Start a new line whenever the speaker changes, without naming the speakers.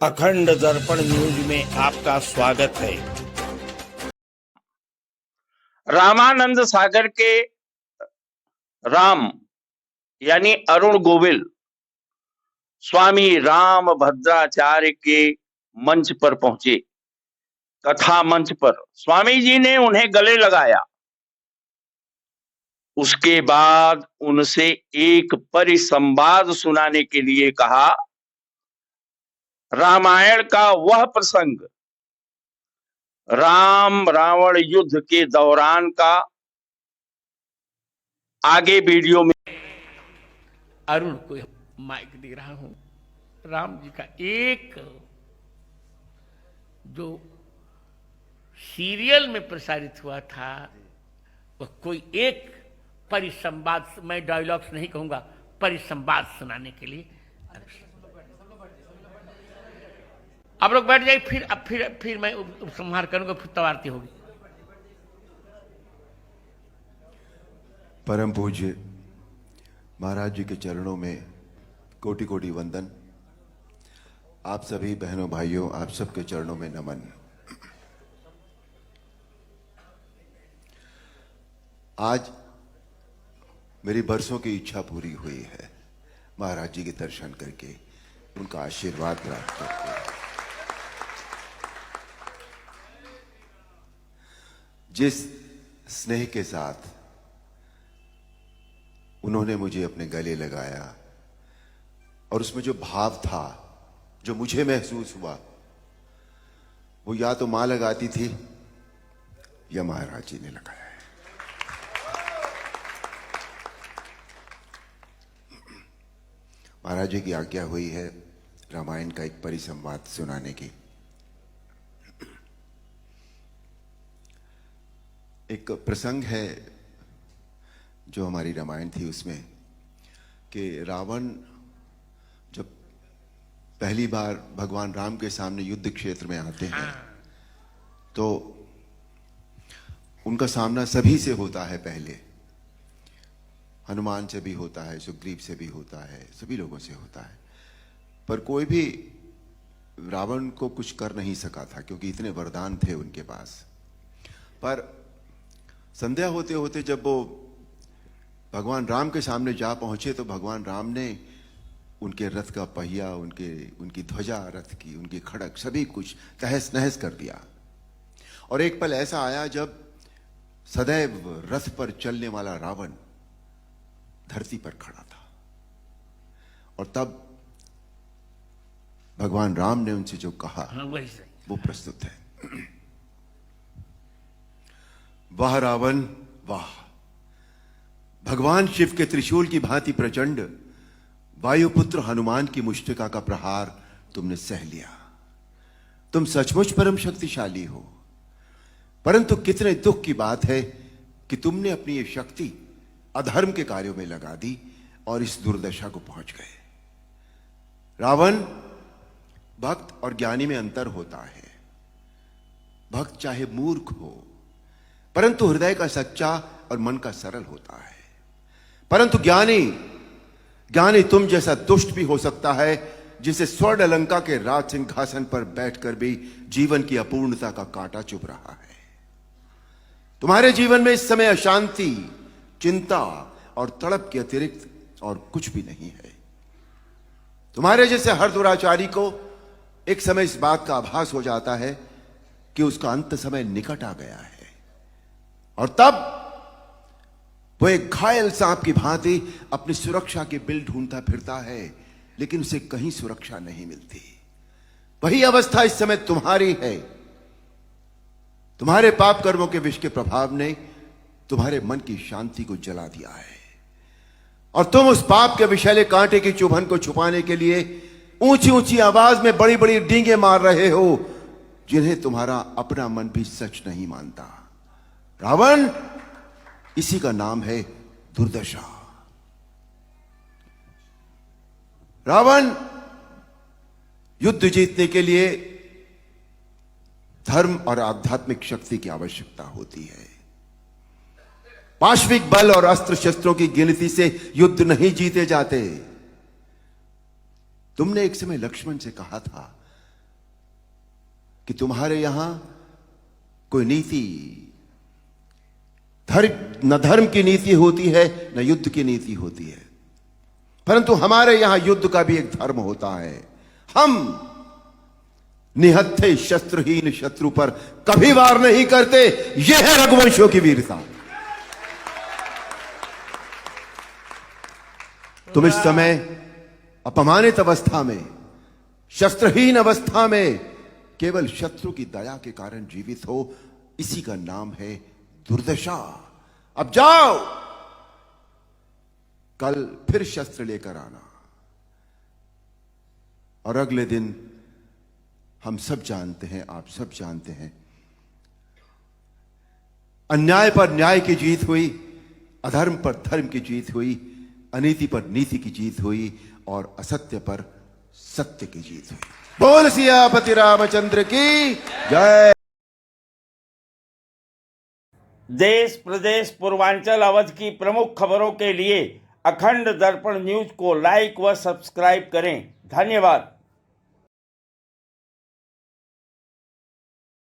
अखंड दर्पण न्यूज में आपका स्वागत है। रामानंद सागर के राम यानी अरुण गोविल स्वामी राम भद्राचार्य के मंच पर पहुंचे। कथा मंच पर स्वामी जी ने उन्हें गले लगाया। उसके बाद उनसे एक परिसंवाद सुनाने के लिए कहा। रामायण का वह प्रसंग, राम रावण युद्ध के दौरान का, आगे वीडियो में
अरुण को माइक दे रहा हूं। राम जी का एक जो सीरियल में प्रसारित हुआ था वह कोई एक परिसंवाद, मैं डायलॉग्स नहीं कहूंगा, परिसंवाद सुनाने के लिए आप लोग बैठ जाइए। फिर मैं उपसंहार करूंगा, फिर तब आरती होगी।
परम पूज्य महाराज जी के चरणों में कोटि कोटि वंदन। आप सभी बहनों भाइयों, आप सबके चरणों में नमन। आज मेरी बरसों की इच्छा पूरी हुई है, महाराज जी के दर्शन करके, उनका आशीर्वाद प्राप्त करके। जिस स्नेह के साथ उन्होंने मुझे अपने गले लगाया और उसमें जो भाव था, जो मुझे महसूस हुआ, वो या तो मां लगाती थी या महाराज जी ने लगाया है। महाराज जी की आज्ञा हुई है रामायण का एक परिसंवाद सुनाने की। एक प्रसंग है जो हमारी रामायण थी उसमें कि रावण जब पहली बार भगवान राम के सामने युद्ध क्षेत्र में आते हैं तो उनका सामना सभी से होता है। पहले हनुमान से भी होता है, सुग्रीव से भी होता है, सभी लोगों से होता है, पर कोई भी रावण को कुछ कर नहीं सका था क्योंकि इतने वरदान थे उनके पास। पर संध्या होते होते जब वो भगवान राम के सामने जा पहुंचे तो भगवान राम ने उनके रथ का पहिया, उनकी ध्वजा रथ की, उनकी खड़क, सभी कुछ तहस नहस कर दिया। और एक पल ऐसा आया जब सदैव रथ पर चलने वाला रावण धरती पर खड़ा था और तब भगवान राम ने उनसे जो कहा वो प्रस्तुत है। वाह रावण वाह, भगवान शिव के त्रिशूल की भांति प्रचंड वायुपुत्र हनुमान की मुष्टिका का प्रहार तुमने सह लिया। तुम सचमुच परम शक्तिशाली हो, परंतु कितने दुख की बात है कि तुमने अपनी ये शक्ति अधर्म के कार्यों में लगा दी और इस दुर्दशा को पहुंच गए। रावण, भक्त और ज्ञानी में अंतर होता है। भक्त चाहे मूर्ख हो परंतु हृदय का सच्चा और मन का सरल होता है, परंतु ज्ञानी तुम जैसा दुष्ट भी हो सकता है जिसे स्वर्ण लंका के राज सिंहासन पर बैठकर भी जीवन की अपूर्णता का कांटा चुभ रहा है। तुम्हारे जीवन में इस समय अशांति, चिंता और तड़प के अतिरिक्त और कुछ भी नहीं है। तुम्हारे जैसे हर दुराचारी को एक समय इस बात का आभास हो जाता है कि उसका अंत समय निकट आ गया है और तब वो एक घायल सांप की भांति अपनी सुरक्षा के बिल ढूंढता फिरता है, लेकिन उसे कहीं सुरक्षा नहीं मिलती। वही अवस्था इस समय तुम्हारी है। तुम्हारे पाप कर्मों के विष के प्रभाव ने तुम्हारे मन की शांति को जला दिया है और तुम उस पाप के विषैले कांटे की चुभन को छुपाने के लिए ऊंची ऊंची आवाज में बड़ी बड़ी डींगे मार रहे हो जिन्हें तुम्हारा अपना मन भी सच नहीं मानता। रावण, इसी का नाम है दुर्दशा। रावण, युद्ध जीतने के लिए धर्म और आध्यात्मिक शक्ति की आवश्यकता होती है। पाश्विक बल और अस्त्र शस्त्रों की गिनती से युद्ध नहीं जीते जाते। तुमने एक समय लक्ष्मण से कहा था कि तुम्हारे यहां कोई नीति न धर्म की नीति होती है, न युद्ध की नीति होती है, परंतु हमारे यहां युद्ध का भी एक धर्म होता है। हम निहत्थे शस्त्रहीन शत्रु पर कभी वार नहीं करते। यह है रघुवंशों की वीरता। तुम इस समय अपमानित अवस्था में, शस्त्रहीन अवस्था में केवल शत्रु की दया के कारण जीवित हो, इसी का नाम है दुर्दशा। अब जाओ, कल फिर शस्त्र लेकर आना, और अगले दिन हम सब जानते हैं, आप सब जानते हैं, अन्याय पर न्याय की जीत हुई, अधर्म पर धर्म की जीत हुई, अनीति पर नीति की जीत हुई, और असत्य पर सत्य की जीत हुई। बोल सियापति रामचंद्र की जय।
देश प्रदेश पूर्वांचल अवध की प्रमुख खबरों के लिए अखंड दर्पण न्यूज को लाइक व सब्सक्राइब करें। धन्यवाद।